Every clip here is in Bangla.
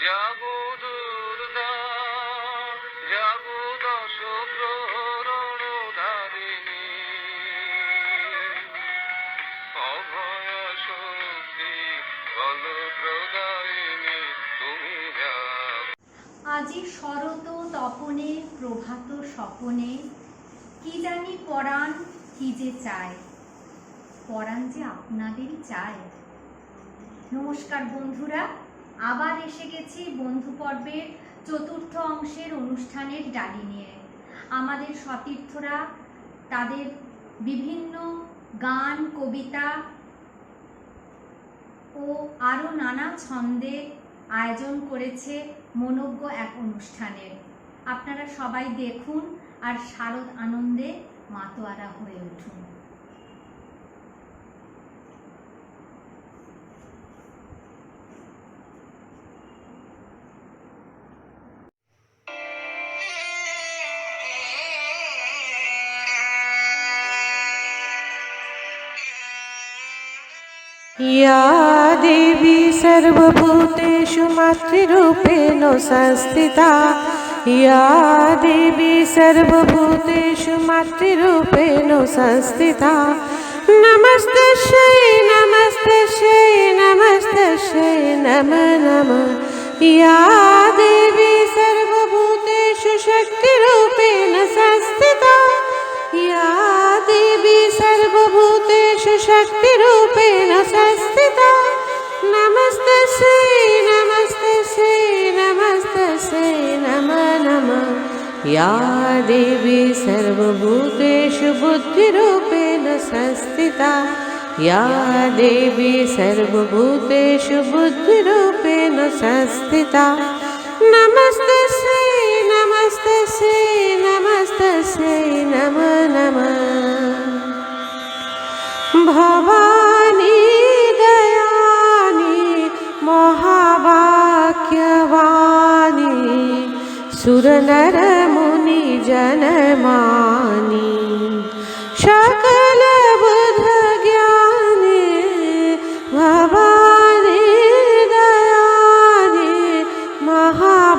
জাগো দুর্গা, জাগো দশ প্রহরণ ধারিণী, অভয় শক্তি বল প্রদায়িনী তুমি জাগো। আজি শরত তপনে প্রভাত স্বপনে, কি জানি পরাণ কি যে চায়, পরাণ যে আপনাদেরই চায়। নমস্কার বন্ধুরা, আবার এসে গেছি বন্ধু পর্বের চতুর্থ অংশের অনুষ্ঠানের ডালি নিয়ে। আমাদের সতীর্থরা তাদের বিভিন্ন গান, কবিতা ও আরও নানা ছন্দে আয়োজন করেছে মনোজ্ঞ এক অনুষ্ঠানের। আপনারা সবাই দেখুন আর শারদ আনন্দে মাতোয়ারা হয়ে উঠুন। या देवी सर्वभूतेषु मातृरूपेण संस्थिता, या देवी सर्वभूतेषु मातृरूपेण संस्थिता, नमस्तस्यै नमस्तस्यै नमस्तस्यै नमः नमः। या देवी सर्वभूतेषु शक्तिरूपेण संस्थिता, या देवी सर्वभूतेषु शक्तिरूपेण संस्थिता, नमस्तस्यै नमस्तस्यै नमस्तस्यै नमः नमः। या देवी सर्वभूतेषु बुद्धिरूपेण संस्थिता, या देवी सर्वभूतेषु बुद्धिरूपेण संस्थिता, नमस्तस्यै नमस्तस्यै नमस्तस्यै नमः नमः। भवानी दयानी महावाक्यवाणी, सुरनर मुनि जनमानी, सकल बुध ज्ञानी, भवानी दयानी महावाक्यवाणी,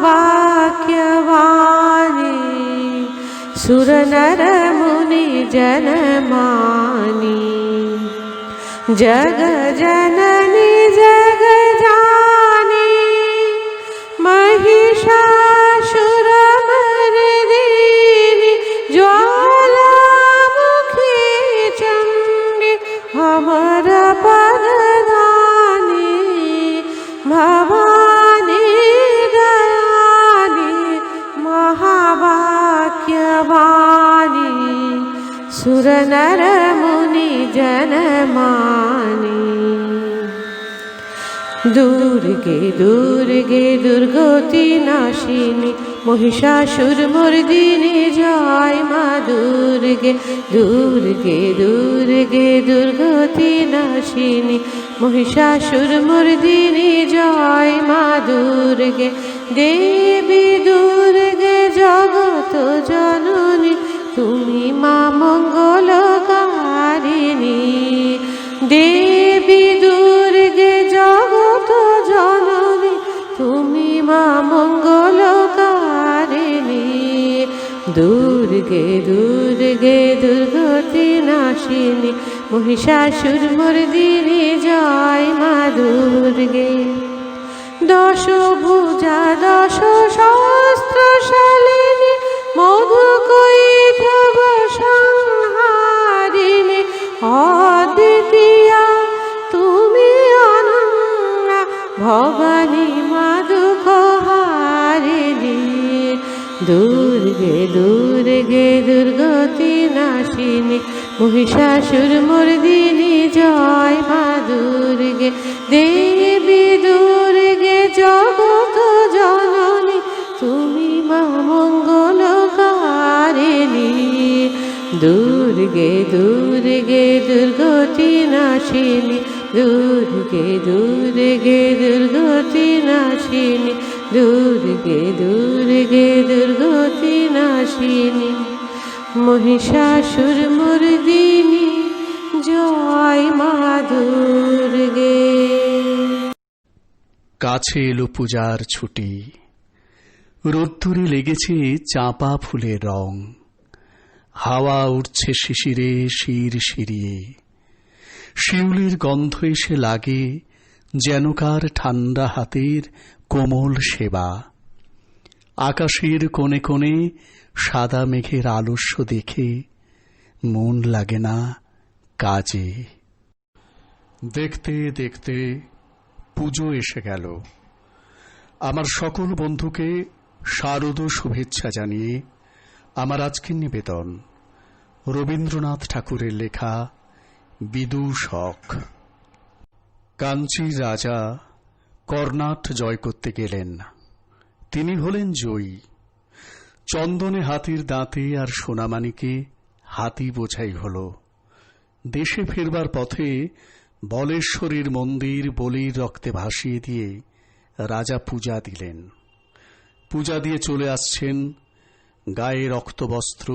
सुरनर मुनि जनमानी, जग जननी जग जानी, महिषासुरमर्दिनी, ज्वालामुखी चण्डी, अमर पददानी, भवानी दयानी महावाक्यवाणी, सुरनर मुनि जनमानी। दुर्गे दुर्गे दुर्गति नाशिनी, महिषासुरमर्दिनी, जय मा दुर्गे। दुर्गे दुर्गे दुर्गति नाशिनी, महिषासुरमर्दिनी, जय मा दुर्गे। देवी दुर्गे जगत जननी, তুমি মা মঙ্গলকারিণী। দেবী দুর্গে জগত জননী, তুমি মা মঙ্গলকারিণী। দুর্গে দুর্গে দুর্গতি নাশিনী, महिषासुरमर्दिनी, जय मा दुर्गे। दशभुजा दश सहस्रशालिनी, मधुकैटभ संहारिणी, अद्वितीया तुमी अनन्या, भवानी मा दुःखहारिणी। दुर्गे दुर्गे दुर्गति नाशिनी, महिषासुरमर्दिनी, जय मा दुर्गे। देवी दुर्गे जगत जननी, তুমি মা মঙ্গলকারিণী। দুর্গে দুর্গে দুর্গতি নাশিনী, দুর্গে দুর্গে দুর্গতি নাশিনী, দুর্গে দুর্গে দুর্গতি নাশিনী, महिषासुरमर्दिनी, जय मा दुर्गे। কাছে এলো পূজার ছুটি, রোদ্দুরে লেগেছে চাঁপা ফুলের রং, হাওয়া উঠছে শিশিরে শির শিরিয়ে, শিউলির গন্ধ এসে লাগে যেন কার ঠান্ডা হাতের কোমল সেবা। আকাশের কোণে কোণে সাদা মেঘের আলস্য দেখে মন লাগে না কাজে। দেখতে দেখতে পুজো এসে গেল। আমার সকল বন্ধুকে শারদ শুভেচ্ছা জানিয়ে আমার আজকের নিবেদন রবীন্দ্রনাথ ঠাকুরের লেখা বিদূষক। কাঞ্চীর রাজা কর্ণাট জয় করতে গেলেন। তিনি হলেন জয়ী। চন্দনে হাতির দাঁতে আর সোনামানিকে হাতি বোঝাই হল। দেশে ফেরবার পথে বলেশ্বরীর মন্দির বলির রক্তে ভাসিয়ে দিয়ে রাজা পূজা দিলেন। পূজা দিয়ে চলে আসছেন, গায়ে রক্তবস্ত্র,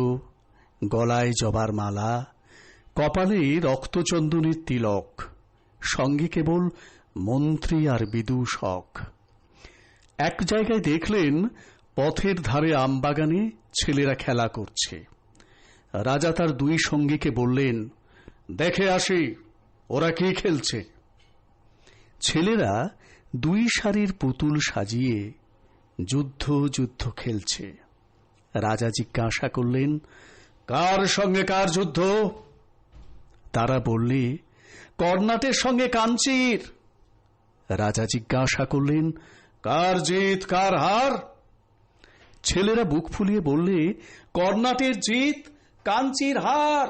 গলায় জবার মালা, কপালে রক্তচন্দনের তিলক, সঙ্গে কেবল মন্ত্রী আর বিদূষক। এক জায়গায় দেখলেন পথের ধারে আমবাগানে ছেলেরা খেলা করছে। রাজা তার দুই সঙ্গীকে বললেন, দেখে আসি ওরা কি খেলছে। ছেলেরা দুই সারির পুতুল সাজিয়ে যুদ্ধ যুদ্ধ খেলছে। রাজা জিজ্ঞাসা করলেন, কার সঙ্গে কার যুদ্ধ? তারা বললে, কর্ণাটের সঙ্গে কাঞ্চীর। রাজা জিজ্ঞাসা করলেন, কার জিত কার হার? ছেলেরা বুক ফুলিয়ে বললে, কর্ণাটের জিত, কাঞ্চীর হার।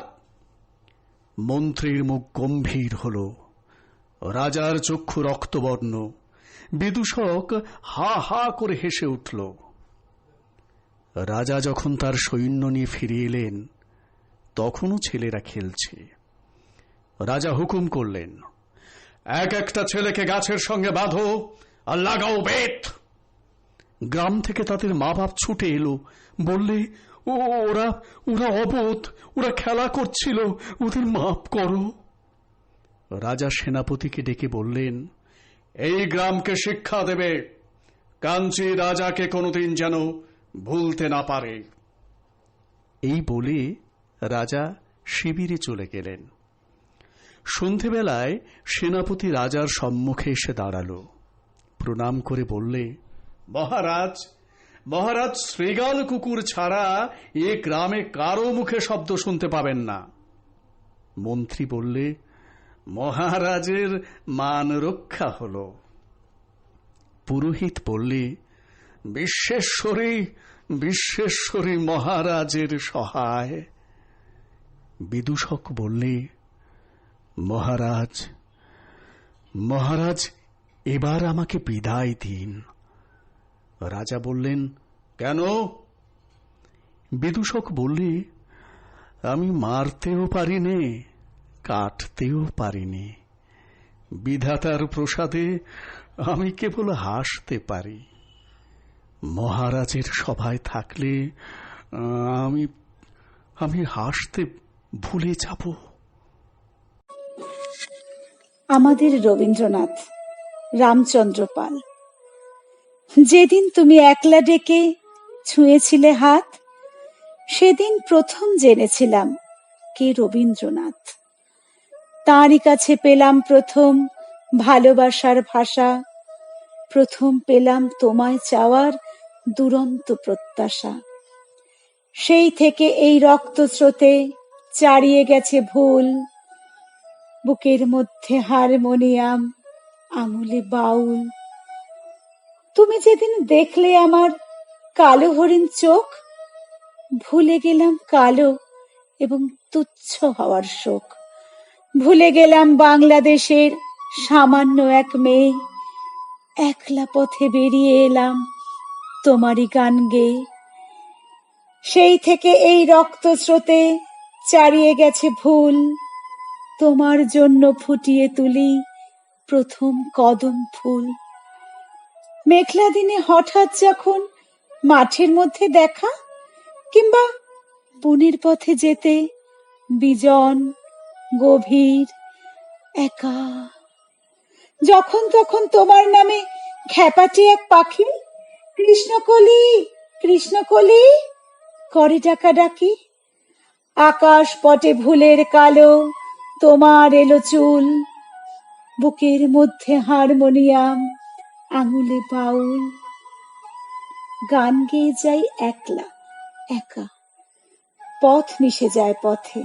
মন্ত্রীর মুখ গম্ভীর হল, রাজার চক্ষু রক্তবর্ণ। বিদূষক হা হা করে হেসে উঠল। রাজা যখন তার সৈন্য নিয়ে ফিরে এলেন, তখনও ছেলেরা খেলছে। রাজা হুকুম করলেন, এক একটা ছেলেকে গাছের সঙ্গে বাঁধো আর লাগাও বেত। গ্রাম থেকে তাদের মা বাপ ছুটে এলো, বললে, ওরা ওরা অবোধ, ওরা খেলা করছিল, ওদের মাপ করো। রাজা সেনাপতিকে ডেকে বললেন, এই গ্রামকে শিক্ষা দেবে, কাঞ্চী রাজাকে কোনোদিন যেন ভুলতে না পারে। এই বলে রাজা শিবিরে চলে গেলেন। সন্ধেবেলায় সেনাপতি রাজার সম্মুখে এসে দাঁড়াল। প্রণাম করে বললে, মহারাজ, মহারাজ শ্রীগাল কুকুর ছাড়া এ গ্রামে কারো মুখে শব্দ শুনতে পাবেন না। মন্ত্রী বললে, মহারাজের মান রক্ষা হল। পুরোহিত বললে, বিশ্বেশ্বরী বিশ্বেশ্বরী মহারাজের সহায়। বিদূষক বললে, মহারাজ, মহারাজ এবার আমাকে বিদায় দিন। রাজা বললেন, কেন? বিদূষক বললে, আমি মারতেও পারিনে, কাটতেও পারিনি। বিধাতার প্রসাদে আমি কেবল হাসতে পারি। মহারাজের সভায় থাকলে আমি আমি হাসতে ভুলে যাব। আমাদের রবীন্দ্রনাথ রামচন্দ্র পাল। যেদিন তুমি একলা ডেকে ছুঁয়েছিলে হাত, সেদিন প্রথম জেনেছিলাম কে রবীন্দ্রনাথ। তাঁরই কাছে পেলাম প্রথম ভালোবাসার ভাষা, প্রথম পেলাম তোমায় চাওয়ার দুরন্ত প্রত্যাশা। সেই থেকে এই রক্তস্রোতে চারিয়ে গেছে ভুল, বুকের মধ্যে হারমোনিয়াম, আঙুলে বাউল। তুমি যেদিন দেখলে আমার কালো হরিণ চোখ, ভুলে গেলাম কালো এবং তুচ্ছ হওয়ার শোক। ভুলে গেলাম বাংলাদেশের সামান্য এক মেয়ে, একলা পথে বেরিয়ে এলাম তোমারই গান গেয়ে। সেই থেকে এই রক্তস্রোতে চারিয়ে গেছে ভুল, তোমার জন্য ফুটিয়ে তুলি প্রথম কদম ফুল। মেঘলা দিনে হঠাৎ যখন মাঠের মধ্যে দেখা, কিংবা বনের পথে যেতে বিজন গভীর একা, যখন তখন তোমার নামে খ্যাপাটে এক পাখি কৃষ্ণকলি কৃষ্ণকলি করে ডাকাডাকি। আকাশ পটে ভুলের কালো, তোমার এলো চুল, বুকের মধ্যে হারমোনিয়াম, আঙুলে বাউল। গান গেয়ে যাই একলা একা, পথ মিশে যায় পথে,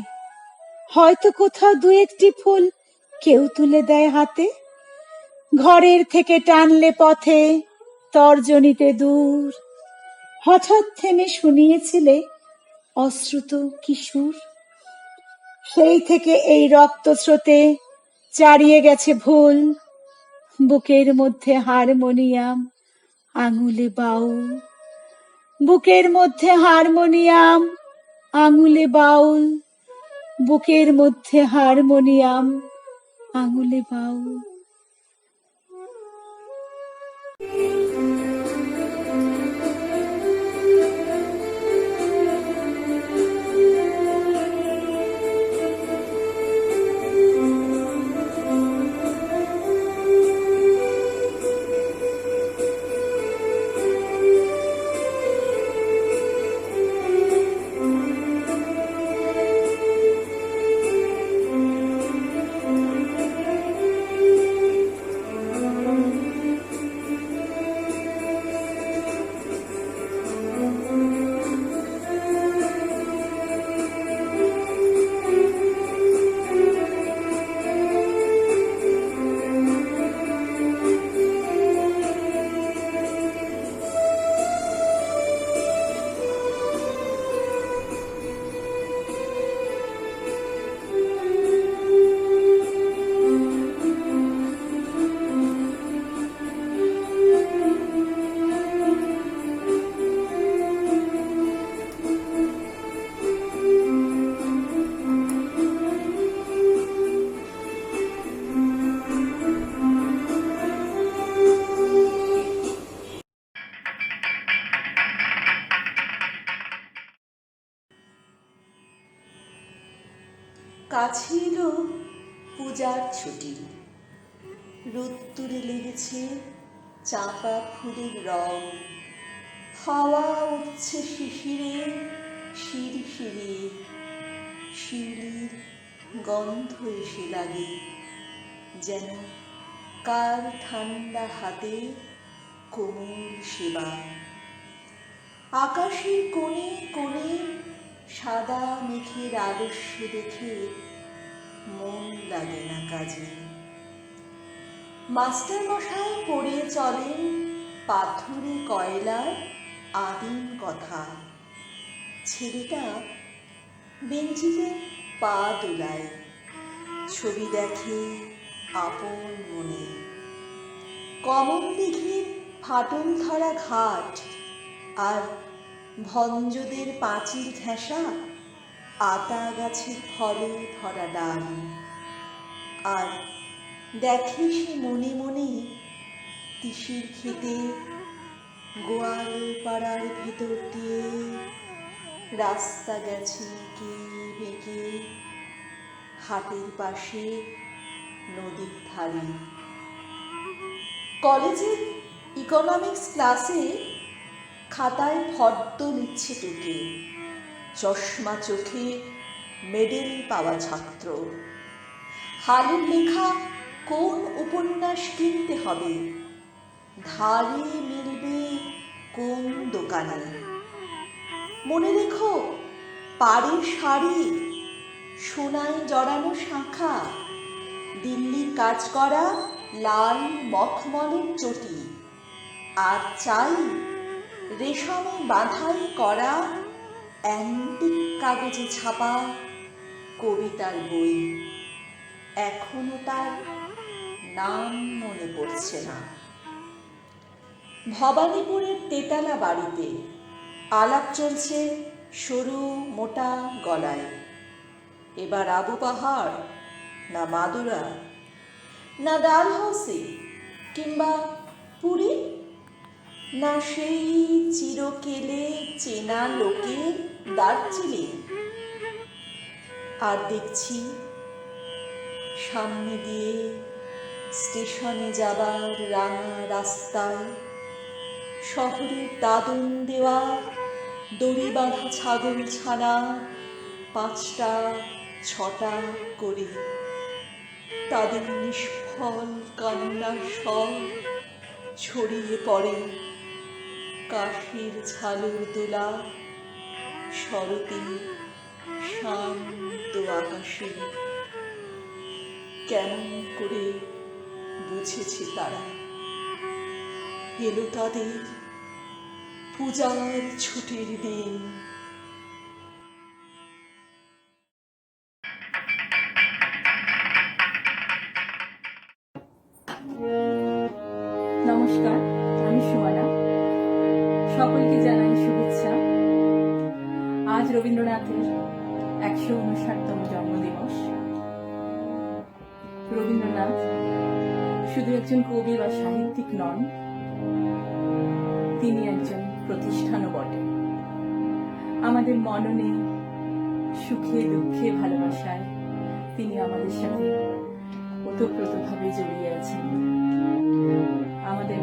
হয়তো কোথাও দু একটি ফুল কেউ তুলে দেয় হাতে। ঘরের থেকে টানলে পথে তর্জনীতে দূর, হঠাৎ থেমে শুনিয়েছিলে অশ্রুত কিশোর। সেই থেকে এই রক্ত স্রোতে চারিয়ে গেছে ভুল, বুকের মধ্যে হারমোনিয়াম, আঙুলে বাউল। বুকের মধ্যে হারমোনিয়াম, আঙুলে বাউল। বুকের মধ্যে হারমোনিয়াম, আঙুলে বাউল। কাছে এলো পূজার ছুটি, রোদ্দুরে লেগেছে চাঁপা ফুলের রং, হাওয়া উঠছে শিশিরে শিরশিরে, শিউলির গন্ধ এসে লাগে, যেন কার ঠান্ডা হাতে কোমল সেবা। আকাশের কোণে কোণে সাদা মেঘের আলস্য দেখে মন লাগে না কাজে। মাস্টার মশাই পড়িয়ে চলেন পাথুরে কয়লার আদিম কথা। ছেলেটা বেঞ্চিতে পা দোলায়, ছবি দেখে আপন মনে। কমল দিঘির ফাটল ধরা ঘাট আর ভঞ্জদের পাঁচিল ঘেঁষা আতা গাছের ফলে ভরা ডাল। আর দেখে সে মনে মনে তিসির খেতে গোয়াল পাড়ার ভেতর দিয়ে রাস্তা গেছে কে বেঁকে, হাটের পাশে নদীর ধারে। কলেজের ইকোনমিক্স ক্লাসে খাতায় ফর্দ লিখছে টুকে, চশমা চোখে মেডেল পাওয়া ছাত্র। হালের লেখা কোন উপন্যাস কিনতে হবে, ধারে মিলবে কোন দোকানে। মনে রেখো পাড়ের শাড়ি, সোনায় জড়ানো শাঁখা, দিল্লির কাজ করা লাল মখমলের চটি। আর চাই রেশমে বাঁধাই করা অ্যান্টিক কাগজে ছাপা কবিতার বই। এখনো তার নাম মনে পড়ছে না। ভবানীপুরের তেতালা বাড়িতে আলাপ চলছে সরু মোটা গলায়। এবার আবু পাহাড় না মাদুরা না ডালহাউসি কিংবা পুরী, না সেই চিরকেলে চেনা লোকের দার্জিলিং। আর দেখছি সামনে দিয়ে স্টেশনে যাবার রাঙা রাস্তায়, শহরের দাদন দেওয়া দড়ি বাঁধা ছাগল ছানা 5টা 6টা করে, তাদের নিষ্ফল কান্নার স্বর ছড়িয়ে পড়ে কাঠের ঝালুর দোলা শরতে শান্ত আকাশে। কেমন করে বুঝেছে তারা, এলো তাদের পূজার ছুটির দিন। নমস্কার, আমি সুমনা। সকলকে জানাই শুভেচ্ছা। আজ রবীন্দ্রনাথের 159তম জন্মদিবস। রবীন্দ্রনাথ শুধু একজন কবি বা সাহিত্যিক নন, তিনি একজন প্রতিষ্ঠানও বটে। আমাদের মননে সুখে দুঃখে ভালোবাসায় তিনি আমাদের সাথে ওতপ্রোতভাবে জড়িয়ে আছেন। আমাদের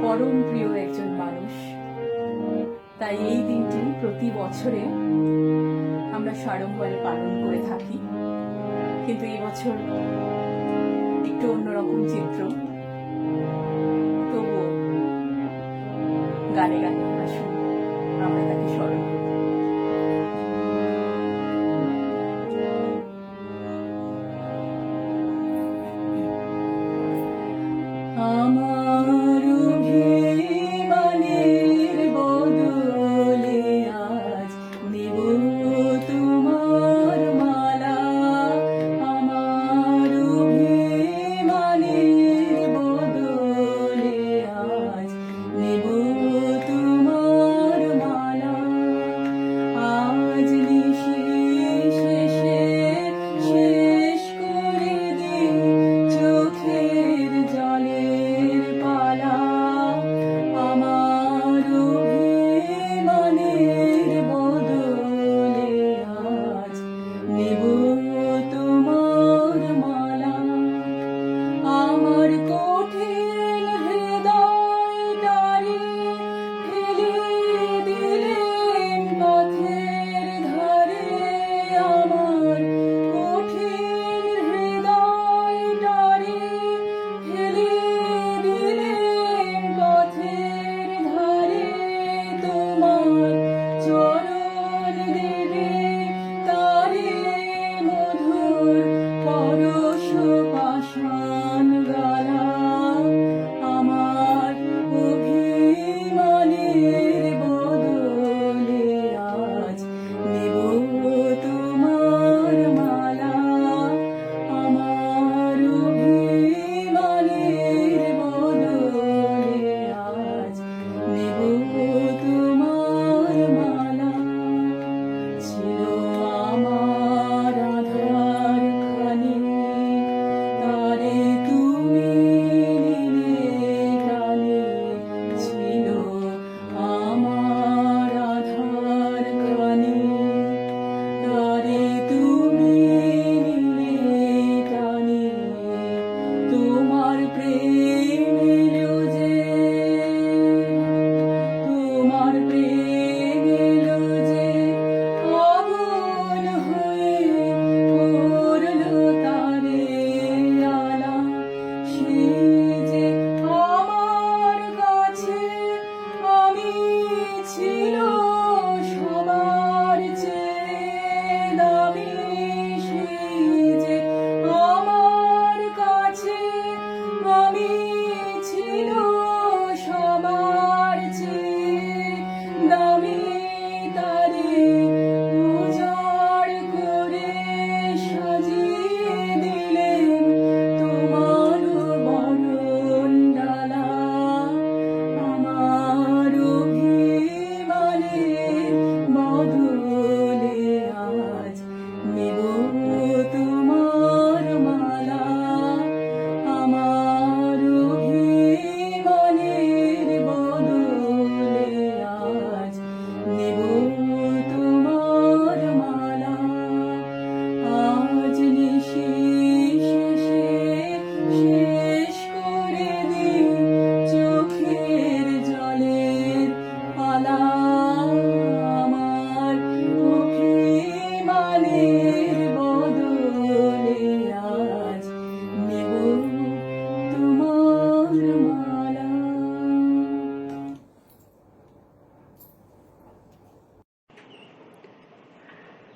পরম প্রিয় একজন মানুষ। তাই এই দিনটি প্রতি বছরে আমরা সাড়ম্বরে পালন করে থাকি, কিন্তু এই বছর একটু অন্যরকম চিত্র। তবুও গানে গানে আসুন আমরা তাকে স্মরণ করি। আমার অভিমানের বদলে আজ নেব তোমার মালা। আমার অভিমানের বদলে আজ নেব তোমার মালা। আজ নিশি শেষে শেষ করে দিই চোখের জলের পালা। আমার অভিমানের বদলে আজ নেব তোমার মালা। আমার কঠিন হৃদয়টারে ফেলে দিলেন পথের ধারে। আমার কঠিন হৃদয়টারে ফেলে দিলেন পথের ধারে। তোমার চরণ দেবে তারে মধুর পরশ পাষাণ গালা। আমার অভিমানের বদলে আজ নেব তোমার মালা। আমার অভিমানের বদলে আজ নেব তোমার মালা। ছিল আমার আধার খানি, তারে তুমি নিলে টানি। ছিল আমার আধার খানি, তারে তুমি নিলে টানি। তোমার প্রেম এলো যে, তোমার প্রেম এলো যে আগুন হয়ে করলো তারে আলা। সে যে আমার কাছে আমি ছিল সবার চেয়ে দামি। সে যে আমার কাছে আমি ছিল সবার চেয়ে দামি।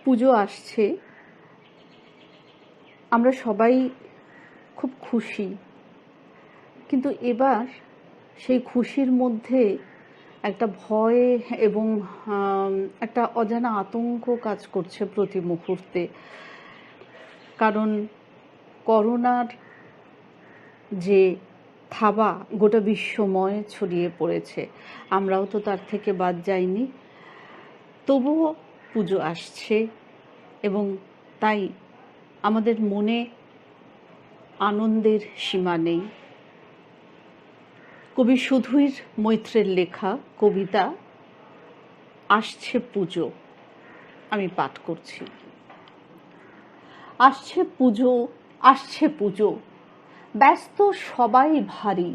পুজো আসছে, আমরা সবাই খুব খুশি, কিন্তু এবার সেই খুশির মধ্যে একটা ভয় এবং একটা অজানা আতঙ্ক কাজ করছে প্রতি মুহূর্তে। কারণ করোনার যে থাবা গোটা বিশ্বময় ছড়িয়ে পড়েছে, আমরাও তো তার থেকে বাদ যাইনি। তবুও পুজো আসছে এবং তাই আমাদের মনে আনন্দের সীমা নেই। কবি সুধীর মৈত্রের লেখা কবিতা আসছে পুজো আমি পাঠ করছি। আসছে পুজো, আসছে পুজো, ব্যস্ত সবাই ভারী,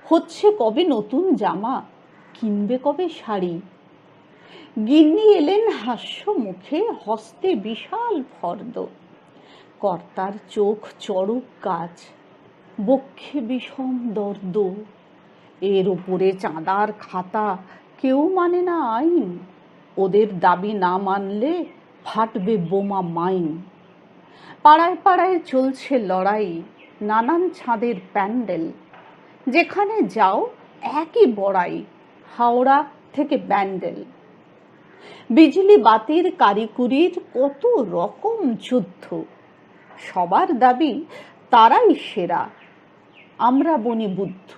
হচ্ছে কবে নতুন জামা, কিনবে কবে শাড়ি। গিন্নি এলেন হাস্য মুখে, হস্তে বিশাল ফর্দ, কর্তার চোখ চড়ক কাজ, বক্ষে বিষম দর্দ। এর উপরে চাঁদার খাতা, কেউ মানে না আইন, ওদের দাবি না মানলে ফাটবে বোমা মাইন। পাড়ায় পাড়ায় চলছে লড়াই, নানান ছাদের প্যান্ডেল, যেখানে যাও একই বড়াই, হাওড়া থেকে ব্যান্ডেল। বিজলি বাতির কারিকুরির কত রকম যুদ্ধ, সবার দাবি তারাই সেরা, আমরা বনি বুদ্ধ।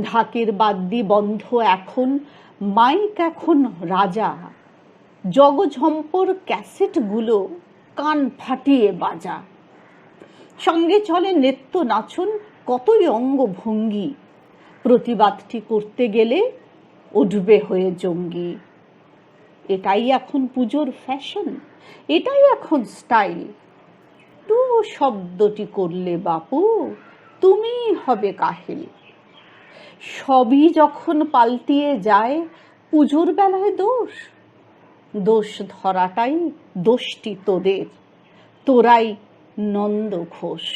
ঢাকের বাদ্যি বন্ধ এখন, মাইক এখন রাজা, জগঝম্পর ক্যাসেটগুলো কান ফাটিয়ে বাজা। সঙ্গে চলে নৃত্য নাচন, কতই অঙ্গভঙ্গি, প্রতিবাদটি করতে গেলে উঠবে হয়ে জঙ্গি। এটাই এখন পুজোর ফ্যাশন, এটাই এখন স্টাইল। টু শব্দটি করলে বাপু তুমি হবে কাহিল। সবই যখন পাল্টিয়ে যায়, পুজোর বেলায় দোষ, দোষ ধরাটাই দোষটি তোদের, তোরাই নন্দ ঘোষ।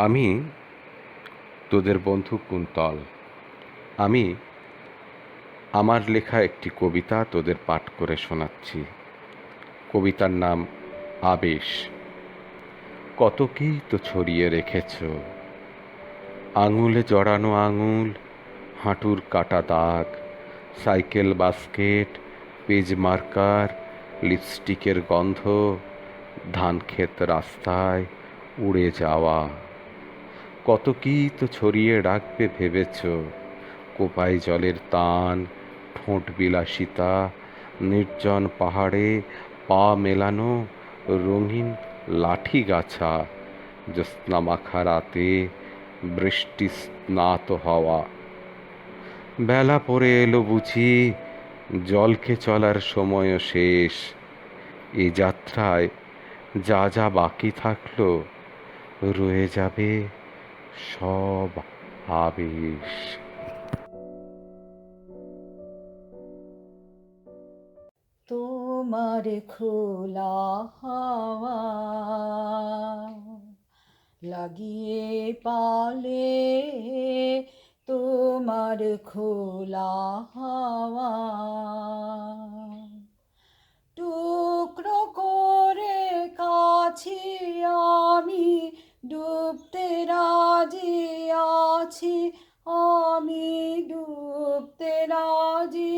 আমি তোদের বন্ধু কুন্তল। আমি আমার লেখা একটি কবিতা তোদের পাঠ করে শোনাচ্ছি। কবিতার নাম আবেশ। কত কী তো ছড়িয়ে রেখেছ, আঙুলে জড়ানো আঙুল, হাঁটুর কাটা দাগ, সাইকেল বাস্কেট, পেজ মার্কার, লিপস্টিকের গন্ধ, ধানক্ষেত রাস্তায় উড়ে যাওয়া। কত কী তো ছড়িয়ে রাখবে ভেবেছ, কোপাই জলের তান, ঠোঁট বিলাসিতা, নির্জন পাহাড়ে পা মেলানো রঙিন লাঠি গাছা, জ্যোৎস্না মাখা রাতে বৃষ্টি স্নাত হওয়া। বেলা পড়ে এলো বুঝি, জলকে চলার সময়ও শেষ। এ যাত্রায় যা যা বাকি থাকলো, রয়ে যাবে সব আবেশ। তোমার খোলা হাওয়া লাগিয়ে পালে, তোমার খোলা হাওয়া টুকরো করে কাছি আমি, ডুবতে রাজি আছি, আমি ডুবতে রাজি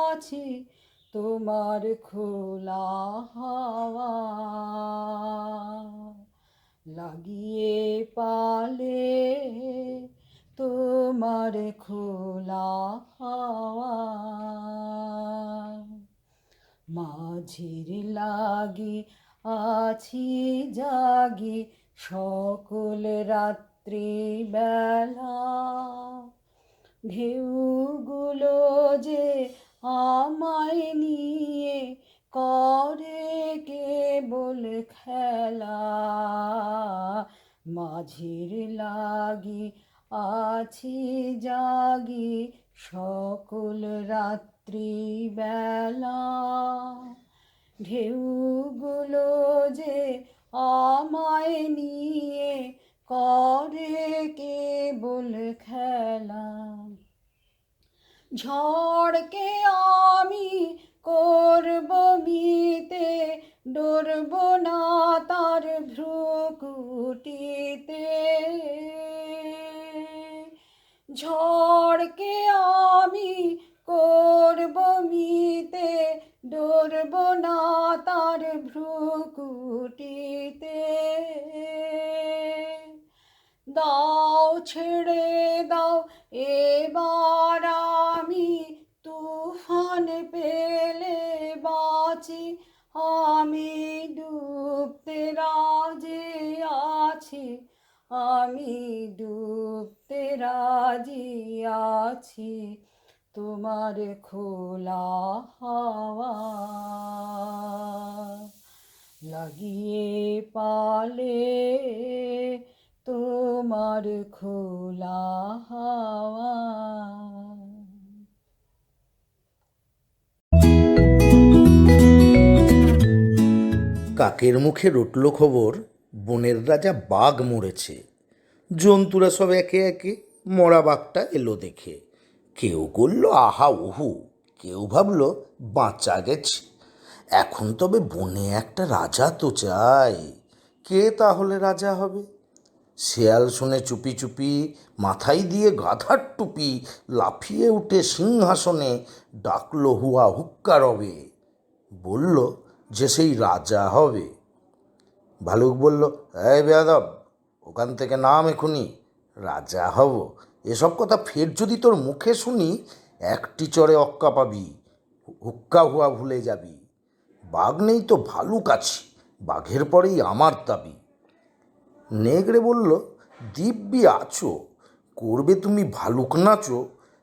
আছি, তোমার খোলা হাওয়া লাগিয়ে পালে, তোমার খোলা হাওয়া মাঝির লাগি আছি জাগি সকল রাত্রি বেলা, ঢেউগুলো যে আমায় নিয়ে করে কেবল খেলা, মাঝির লাগি আছি জাগি সকল রাত্রি বেলা, ঢেউগুলো যে আমায় নিয়ে করে কেবল খেলা, ঝড়কে আমি করব মিতে, ডরব না তার ভ্রুকুটিতে, ঝড়কে আমি করব মিতে, ডরব না তার ভ্রুকুটিতে, দাও ছেড়ে দাও এবার আমি তুফান পেলে বাঁচি, আমি ডুবতে রাজি আছি, আমি ডুবতে রাজি আছি, তোমার খোলা হাওয়া লাগিয়ে পালে, তোমার খোলা হাওয়া। কাকের মুখে রটল খবর, বনের রাজা বাঘ মরেছে। জন্তুরা সব একে একে মরা বাঘটা এলো দেখে, কেউ করল আহা উহু, কেউ ভাবল বাঁচা গেছে। এখন তবে বনে একটা রাজা তো চাই, কে তাহলে রাজা হবে? শেয়াল শুনে চুপি চুপি মাথায় দিয়ে গাধার টুপি, লাফিয়ে উঠে সিংহাসনে ডাকলো হুয়া হুক্কা রবে, বলল যে সেই রাজা হবে। ভালুক বলল, এই বেয়াদব, ওখান থেকে নাম এখুনি, রাজা হব এসব কথা ফের যদি তোর মুখে শুনি, একটি চড়ে অক্কা পাবি, হুক্কা হুয়া ভুলে যাবি। বাঘ নেই তো ভালুক আছে, বাঘের পরেই আমার দাবি। নেগড়ে বলল, দিব্যি আছো, করবে তুমি ভালুক নাচো,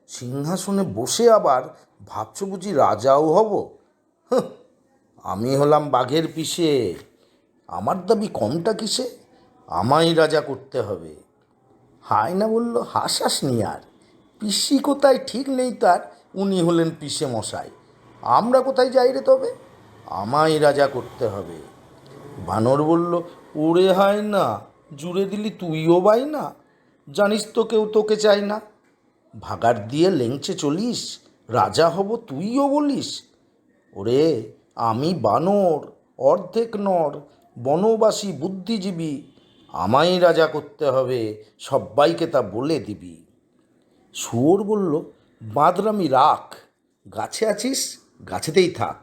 সিংহাসনে বসে আবার ভাবছো বুঝি রাজাও হব? আমি হলাম বাঘের পিসে, আমার দাবি কমটা কিসে, আমায় রাজা করতে হবে। হায়না বলল, হাসাসনি আর, পিসি কোথায় ঠিক নেই তার, উনি হলেন পিসে মশাই, আমরা কোথায় যাই রে তবে, আমায় রাজা করতে হবে। বানর বলল, ওরে হায়না, জুড়ে দিলি তুইও বাই না, জানিস তো কেউ তোকে চায় না। ভাগার দিয়ে লেংচে চলিস, রাজা হব তুইও বলিস। ওরে আমি বানর, অর্ধেক নর, বনবাসী বুদ্ধিজীবী, আমায় রাজা করতে হবে, সব্বাইকে তা বলে দিবি। শুয়োর বলল, বাঁদরামি রাখ, গাছে আছিস গাছেতেই থাক,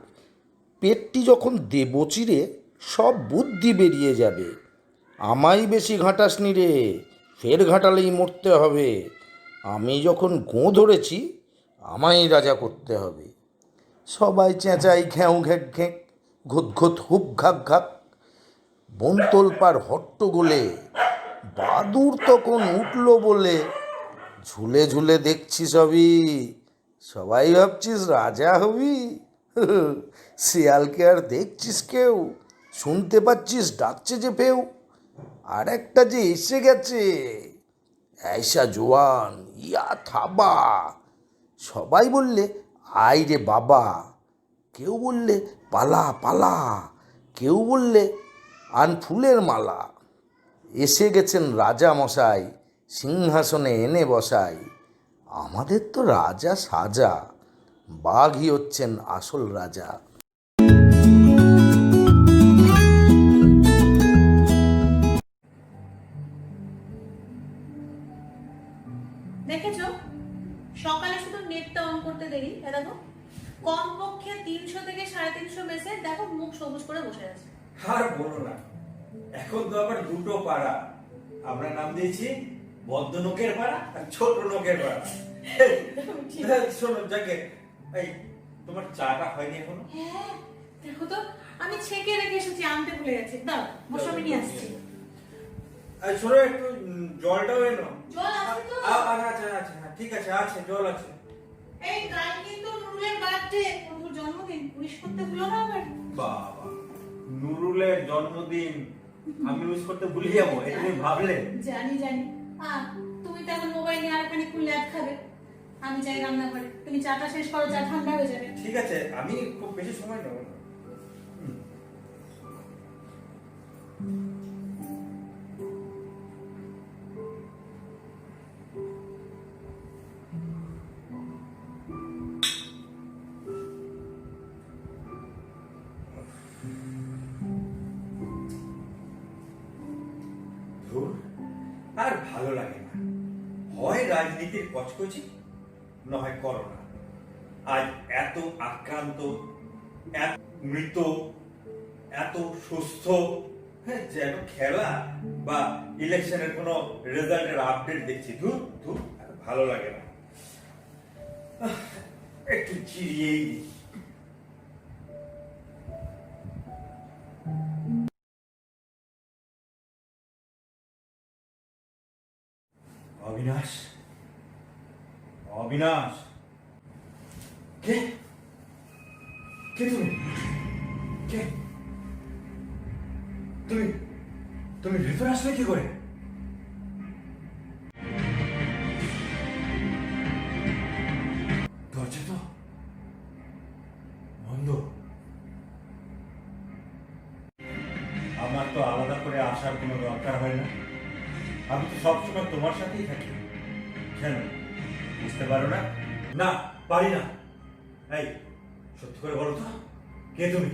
পেটটি যখন দেব চিরে সব বুদ্ধি বেরিয়ে যাবে। আমায় বেশি ঘাঁটাসনি রে, ফের ঘাঁটালেই মরতে হবে। আমি যখন গোঁ ধরেছি, আমায় রাজা করতে হবে। সবাই চেঁচাই ঘ্যাঁও ঘ্যাঁক ঘ্যাঁক, ঘুত ঘুত হুপ ঘাক ঘাক। বনতল পার হট্টগোলে, বাদুর তখন উঠল বলে, ঝুলে ঝুলে দেখছি সবই, সবাই ভাবছিস রাজা হবি। শিয়ালকে আর দেখছিস কেউ, শুনতে পাচ্ছিস ডাকছে যে পেউ। আর একটা যে এসে গেছে, ऐसा জোয়ান ইয়া থাবা। সবাই বললে আয় রে বাবা, কেউ বললে পালা পালা, কেউ বললে আন ফুলের মালা। এসে গেছেন রাজা মশাই, সিংহাসনে এনে বসাই। আমাদের তো রাজা সাজা, বাঘই হচ্ছেন আসল রাজা। দেখেছো, সকালে শুধু নেটটা অন করতে দেরি, দেখো কমপক্ষে 300 থেকে 350 মেসেজ, দেখো মুখ সবুজ করে বসে আছে। আর বলো না, এখন তো আবার দুটো পাড়া, আমরা নাম দিয়েছি বদ্ধ নোকের পাড়া আর ছোট নোকের পাড়া। শোনো যাকে, এই তোমার চাটা হয়নি এখনো? হ্যাঁ দেখো তো, আমি ছেঁকে রেখে এসেছি, আনতে ভুলে গেছি। দাও বসো, আমি নিয়ে আসছি। এই শোনো, একটু জলটাও এনো। জল আছে তো? আচ্ছা আচ্ছা, ঠিক আছে, আছে জল আছে। এই কাল কিন্তু নুরুলের বার্থডে, ওর জন্মদিন, উইশ করতে ভুলো না আবার। বাবা, নুরুলের জন্মদিন আমি উইশ করতে ভুলে যাবো, এটা তুমি ভাবলে? জানি জানি। তুমি তো এখন মোবাইল নিয়ে আরেকখানি খুললে অ্যাড খাবে, আমি চাই রান্না করে। তুমি চাটা শেষ করো, চা ঠান্ডা হয়ে যাবে। ঠিক আছে, আমি খুব বেশি সময় নেব না। আর ভালো লাগে না, হয় রাজনীতির কচকচি, নয় করোনা। আজ এত আক্রান্ত, এত মৃত, এত সুস্থ, যেন খেলা বা ইলেকশনের কোনো রেজাল্টের আপডেট দেখছি। ধুর ধুর, ভালো লাগে না, একটু চিরিয়েই দিই। অবিনাশ, অবিনাশ, কে কে তুমি? কে তুমি? তুমি ভেতরে আসলে কি করে? দরজা তো বন্ধ। আমার তো আলাদা করে আসার কোনো দরকার হয় না, আমি তো সবসময় তোমার সাথেই থাকি। কেন বুঝতে পারো না? না পারি না। এই সত্যি করে বলো তো, কে তুমি?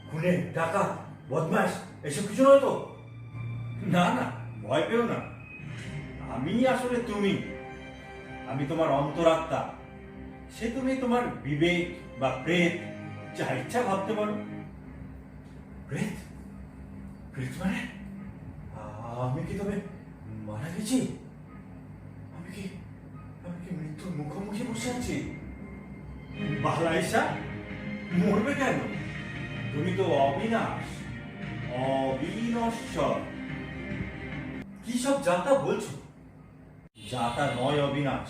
খুনে, ডাকাত, বদমাশ এসব কিছু নয় তো? না না, ভয় পেও না, আমি আসলে তুমি। আমি তোমার অন্তরাত্মা। সে তুমি তোমার বিবেক বা প্রেত, যা ইচ্ছা ভাবতে পারো। প্রেত? প্রেত মানে আমি কি তবে মারা গেছি? আমি কি মৃত্যুর মুখোমুখি বসে আছি? বালাইসা মরবে কেন? তুমি তো অবিনাশ, অবিনশ্বর। কি সব যাতা বলছো? যাতা নয় অবিনাশ।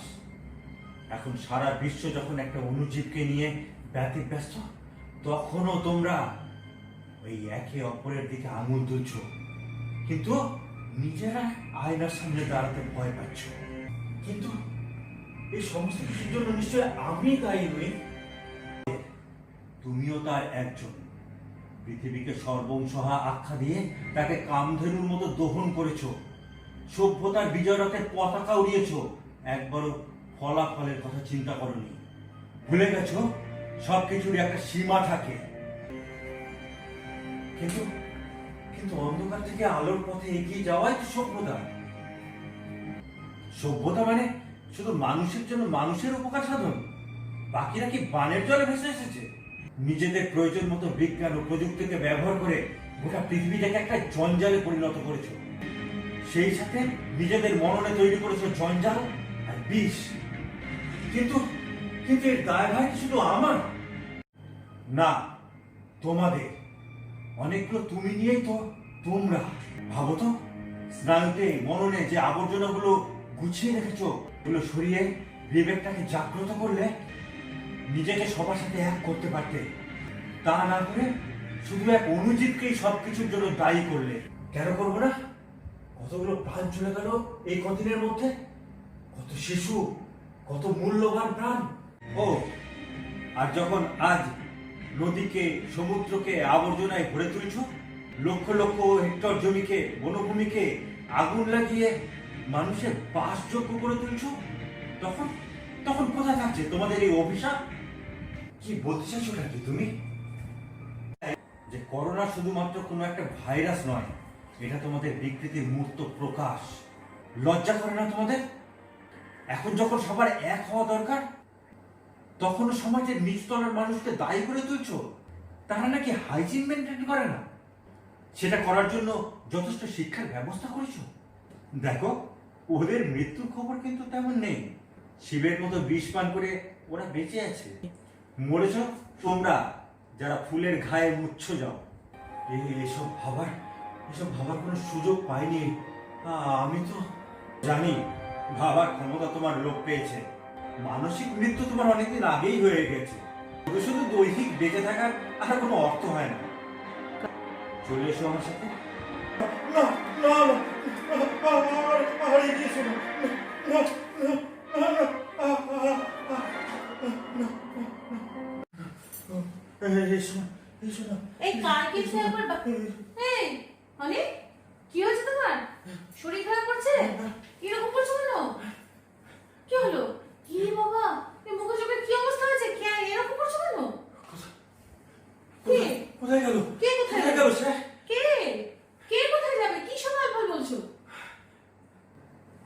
এখন সারা বিশ্ব যখন একটা অনুজীবকে নিয়ে ব্যতিব্যস্ত, তখনও তোমরা ওই একে অপরের দিকে আঙুল তুলছ, কিন্তু নিজেরা আয়নার সামনে দাঁড়াতে ভয় পাচ্ছ। কিন্তু এই সমস্ত কিছুর জন্য নিশ্চয় আমি দায়ী নই। তুমিও তার একজন, পৃথিবীকে সর্বংসহা আখ্যা দিয়ে তাকে কামধেনুর মতো দহন করেছো, সভ্যতার বিজয় রথের পতাকা উড়িয়েছো, একবারও ফলাফলের কথা চিন্তা করনি। ভুলে গেছো সবকিছুরই একটা সীমা থাকে। কিন্তু কিন্তু অন্ধকার থেকে আলোর পথে এগিয়ে যাওয়াই তো সভ্যতা। সভ্যতা মানে শুধু মানুষের জন্য মানুষের উপকার সাধন? বাকিরা কি বানের জলে ভেসে এসেছে? নিজেদের প্রয়োজন মতো বিজ্ঞান ও প্রযুক্তিকে ব্যবহার করে গোটা পৃথিবীটাকে একটা জঞ্জালে পরিণত করেছো। সেই সাথে নিজেদের মননে তৈরি করেছো জঞ্জাল আর বিষ। কিন্তু কিন্তু এর দায়ভার কি শুধু আমার? না, তোমাদের। অনেকগুলো তুমি নিয়েই তো তোমরা। ভাবো তো, স্নায়ুতে মননে যে আবর্জনাগুলো গুছিয়ে রেখেছো, এগুলো সরিয়ে বিবেকটাকে জাগ্রত করলে নিজেকে সবার সাথে এক করতে পারতে। তা না করে শুধু এক অনুজীবকেই সবকিছুর জন্য দায়ী করলে। কেন করবো না? কতগুলো প্রাণ চলে গেল এই কদিনের মধ্যে, কত শিশু, কত মূল্যবান প্রাণ। ও আর যখন আজ নদীকে, সমুদ্রকে আবর্জনায় ভরে তুলছ, লক্ষ লক্ষ হেক্টর জমিকে, বনভূমিকে আগুন লাগিয়ে মানুষের বাসযোগ্য করে তুলছ, তখন তখন কোথায় থাকছে তোমাদের এই অভিশাপ? কি বলতে চাইছো নাকি তুমি? যে করোনা শুধুমাত্র কোনো একটা ভাইরাস নয়, এটা তোমাদের বিকৃতির মূর্ত প্রকাশ। লজ্জা করে না তোমাদের? এখন যখন সবার এক হওয়া দরকার, তখনও সমাজের নিচতলার মানুষকে দায়ী করে তুলছ। তারা নাকি হাইজিন মেনটেন করে না। সেটা করার জন্য যথেষ্ট শিক্ষার ব্যবস্থা করেছো। দেখো, ওদের মৃত্যুর খবর কিন্তু তেমন নেই। শিবের মতো বিষ পান করে ওরা বেঁচে আছে। মরেছ তোমরা, যারা ফুলের ঘায়ে মুচ্ছ যাও। এসব ভাবার কোনো সুযোগ পাইনি। আমি তো জানি ভাবার ক্ষমতা তোমার লোপ পেয়েছে। মানসিক মৃত্যু তোমার অনেকদিন আগেই হয়ে গেছে। শুধু শুধু দৈহিক বেঁচে থাকার আর কোনো অর্থ হয় না। চলে এসো আমার সাথে। না না আর এগিয়ে এসো না। এই কার কিছু একবার এই মানে কি হয়েছে তোমার? শরীর খারাপ করছে? এরকম করছো কেন? কি হলো? কি বাবা, এই মুখে চোখে কি অবস্থা হয়েছে? কে এরকম করছো কেন? কে কোথায় গেল? কে কোথায় গেল? সে কে কে কোথায় যাবে? কি সময় ভুল বলছো?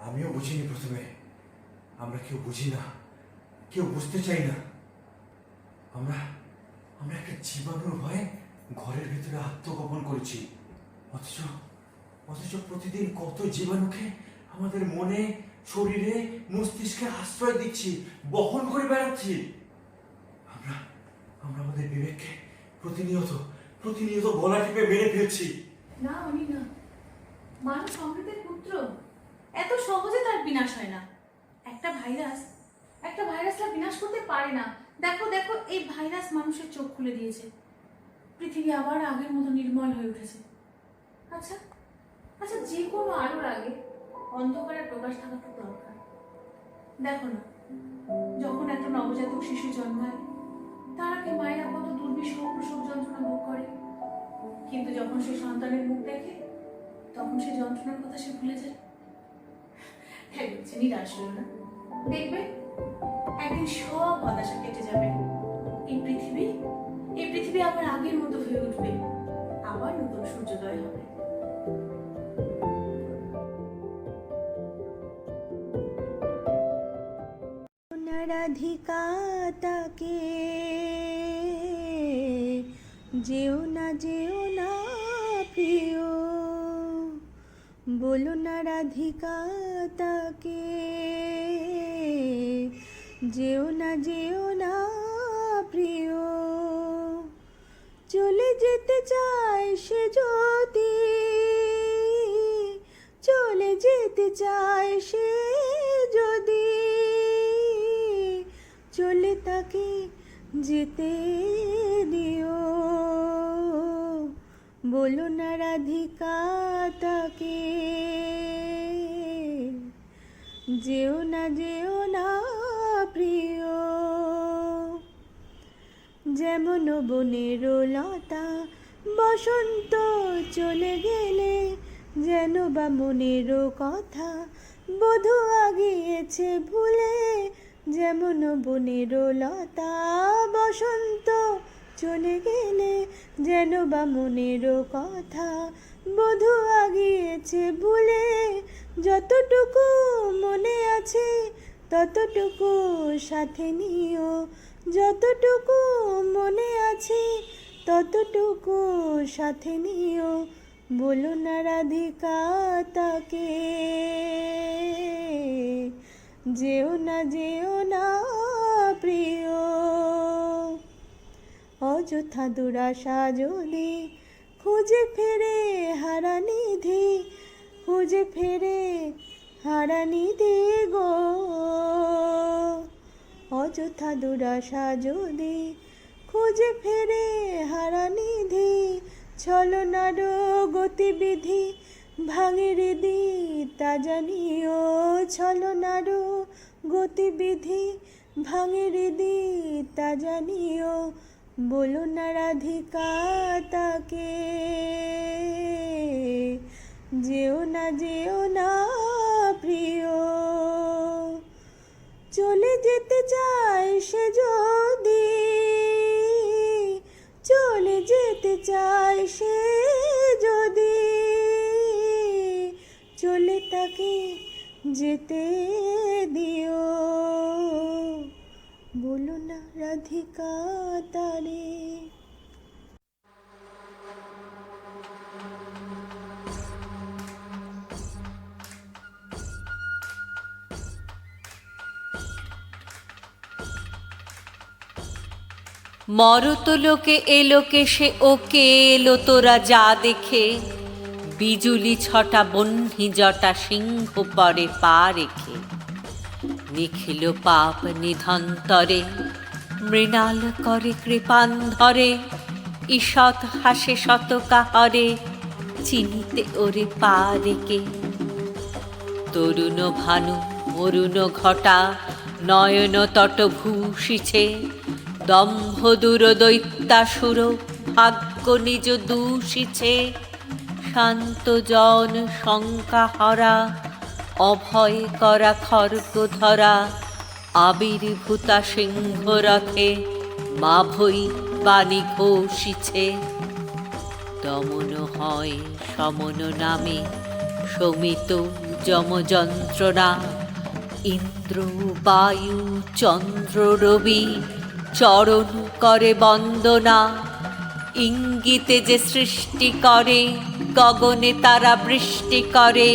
আমিও বুঝিনি প্রথমে। আমরা কেউ বুঝি না, কেউ বুঝতে চাই না। আমরা একটা জীবাণুর ভয়ে ঘরের ভিতরে আত্মগোপন করেছি। অথচ প্রতিদিন কত জীবাণুকে আমাদের মনে, শরীরে, মস্তিষ্কে আশ্রয় দিচ্ছি, বহন করে বেড়াচ্ছি। আমরা আমাদের বিবেককে প্রতিনিয়ত গলা টিপে মেরে ফেলছি। না উনি না, মানুষ অমৃতের পুত্র। এত সহজে তার বিনাশ হয় না। একটা ভাইরাসরা বিনাশ করতে পারে না। দেখো দেখো, এই ভাইরাস মানুষের চোখ খুলে দিয়েছে। পৃথিবী আবার আগের মতো নির্মল হয়ে উঠেছে। আচ্ছা আচ্ছা, যে কোনো আলোর আগে অন্ধকারের প্রকাশ থাকা খুব দরকার। দেখো না, যখন একটা নবজাতক শিশু জন্মায়, তার আগে মায়েরা কত দুর্বিষহ প্রসব যন্ত্রণা ভোগ করে। কিন্তু যখন সে সন্তানের মুখ দেখে, তখন সে যন্ত্রণার কথা সে ভুলে যায়। হ্যাঁ, নিরাশ হলো না, দেখবে একদিন সব হতাশা কেটে যাবে। এই পৃথিবী আবার আগের মতো হয়ে উঠবে। আবার নতুন সূর্যোদয় হবে। রাধিকা তাকে যেও না প্রিয়, বলো না রাধিকা তাকে যেও না প্রিয়। চলে যেতে চায় সে যদি, চলে যেতে চায় সে যদি, চলে তাকে যেতে দিও, বলো না রাধিকা তাকে যেও না প্রিয়। যেমন বনের লতা বসন্ত চলে গেলে যেন বা মনেরও কথা বধূ আগিয়েছে ভুলে, যেমন বনেরও লতা। বসন্ত চলে গেলে যেন বা মনেরও কথা বধূ আগিয়েছে ভুলে, যতটুকু মনে আছে ততটুকু সাথে নিও, যতটুকু মনে আছে ততটুকু সাথে নিও, বলো না রাধিকা তাকে। যেও না প্রিয়, অযথা দুরাশা যদি খুঁজে ফেরে হারানিধি, খুঁজে ফেরে হারানিধি গো। অযথা দুরাশা যদি খুঁজে ফেরে হারানিধি, ছলনার গতিবিধি ভাঙে হৃদি তা জানিও, ছলনার গতিবিধি ভাঙে হৃদি তা জানিও, বলো না রাধিকা তাকে। যেও না প্রিয়, চলে যেতে চায় সে যদি, চলে যেতে চায় সে যদি, চলে তাকে যেতে দিও, বলো না রাধিকা তারে। মরত লোকে এলোকে সে ওকে এলো তোরা যা দেখে, বিজুলি ছটা বহ্নি জটা সিংহ পরে পা রেখে, নিখিল পাপ নিধন্তরে মৃণাল করে কৃপান্ধরে, ঈষৎ হাসে শতকাহরে চিনিতে ওরে পা রেকে। তরুণ ভানু অরুণ ঘটা নয়ন তট ভূষিছে, দম্ভ দূর দৈত্যাসুর ভাগ্য নিজ দূষিছে, শান্ত জন শঙ্কা হরা অভয় করা খর্গ ধরা, আবির্ভূতা সিংহ রথে মা ভৈ বাণী ঘোষিছে। দমন হয় সমন নামে শমিত যম যন্ত্রণা, ইন্দ্র বায়ু চন্দ্র রবি চরণ করে বন্দনা, ইঙ্গিতে যে সৃষ্টি করে গগনে তারা বৃষ্টি করে,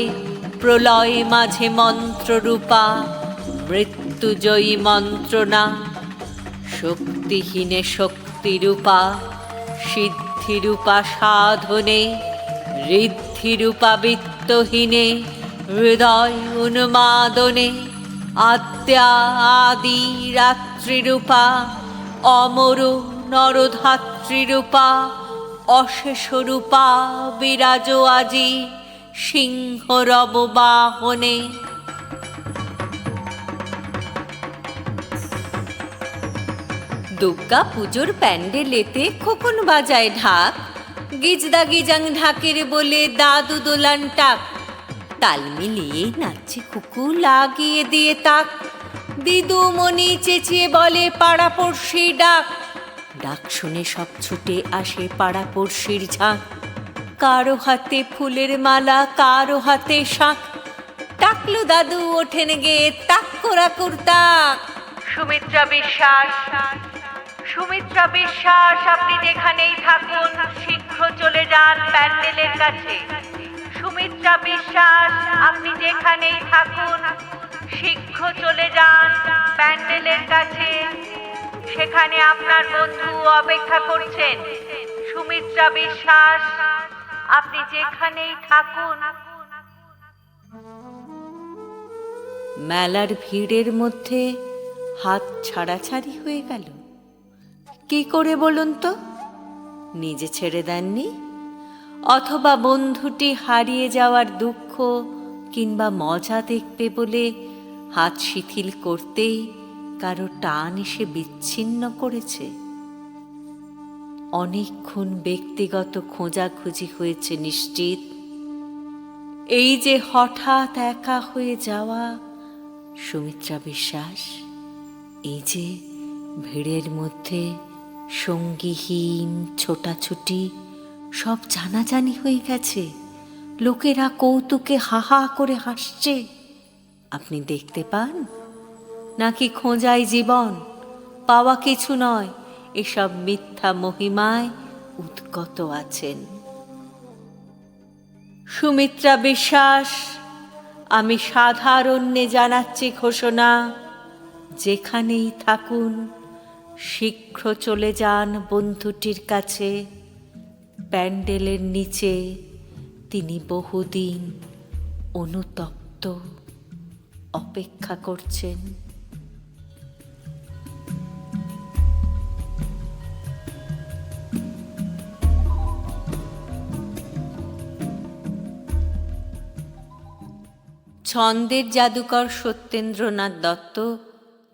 প্রলয় মাঝে মন্ত্ররূপা মৃত্যুজয়ী মন্ত্রণা, শক্তিহীনে শক্তিরূপা সিদ্ধিরূপা সাধনে, ঋদ্ধিরূপা বিত্তহীনে হৃদয় উন্মাদনে, আদ্যা আদি রাত্রিরূপা অমর নরধাত্রীরূপা, অশেষরূপা বিরাজ আজি সিংহরব বাহনে। দুর্গা পুজোর প্যান্ডেলেতে খোকন বাজায় ঢাক, গিজদা গিজাং ঢাকের বলে দাদু দোলান টাক, তাল মিলিয়ে নাচছে কুকু লাগিয়ে দিয়ে তাক, দিদুমণি চেঁচিয়ে বলে পাড়া পড়শির ডাক, ডাক শুনে সব ছুটে আসে পাড়া পড়শির ঝাঁক, কারো হাতে ফুলের মালা কারো হাতে শাঁখ, টাকলু দাদু ওঠেন গে তাক কোরা কুর্তাক। সুমিত্রা বিশ্বাস, সুমিত্রা বিশ্বাস আপনি যেখানেই থাকুন শীঘ্র চলে যান প্যান্ডেলের কাছে। সুমিত্রা বিশ্বাস আপনি যেখানেই থাকুন শীঘ্র চলে যান প্যান্ডেলের কাছে, সেখানে আপনার বন্ধু অপেক্ষা করছেন। সুমিত্রা বিশ্বাস আপনি যেখানেই থাকুন। মেলার ভিড়ের মধ্যে হাত ছাড়াছাড়ি হয়ে গেল। কি করে বলুন তো? নিজে ছেড়ে দেননি, অথবা বন্ধুটি হারিয়ে যাওয়ার দুঃখ কিংবা মজা দেখবে বলে হাত শিথিল করতেই কারো টান এসে বিচ্ছিন্ন করেছে। অনেকক্ষণ ব্যক্তিগত খোঁজাখুঁজি হয়েছে নিশ্চিত। এই যে হঠাৎ একা হয়ে যাওয়া সুমিত্রা বিশ্বাস, এই যে ভিড়ের মধ্যে সঙ্গীহীন ছোটাছুটি, সব জানাজানি হয়ে গেছে, লোকেরা কৌতুকে হাহা করে হাসছে, আপনি দেখতে পান? নাকি খোঁজাই জীবন, পাওয়া কিছু নয়, এসব মিথ্যা মহিমায় উদ্গত আছেন? সুমিত্রা বিশ্বাস, আমি সাধারণ্যে জানাচ্ছি ঘোষণা, যেখানেই থাকুন শীঘ্র চলে যান বন্ধুটির কাছে। প্যান্ডেলের নিচে তিনি বহুদিন অনুতপ্ত অপেক্ষা করছেন। ছন্দের জাদুকর সত্যেন্দ্রনাথ দত্ত,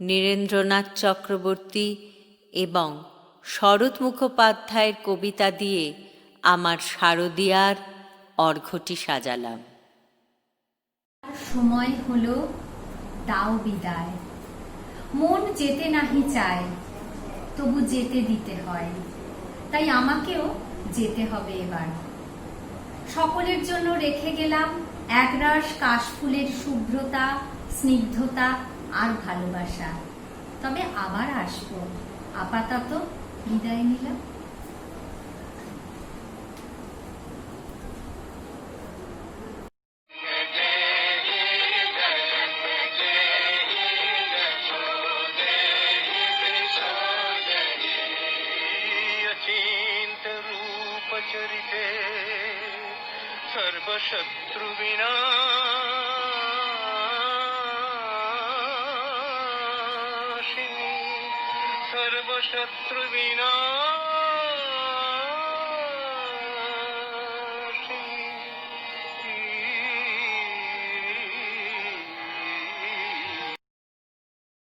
নীরেন্দ্রনাথ চক্রবর্তী এবং শরৎ মুখোপাধ্যায়ের কবিতা দিয়ে আমার শারদিয়ার অর্ঘ্যটি সাজালাম। সময় হলো, দাও বিদায়। মন যেতে নাহি চায়, তবু যেতে দিতে হয়, তাই আমাকেও যেতে হবে এবার। সকলের জন্য রেখে গেলাম একরাশ কাশফুলের শুভ্রতা, স্নিগ্ধতা আর ভালোবাসা। তবে আবার আসবো, আপাতত বিদায় নিলাম। अचिंत रूप चरिते सर्वशत्रु विनाशिनी, सर्वशत्रु विनाशिनी।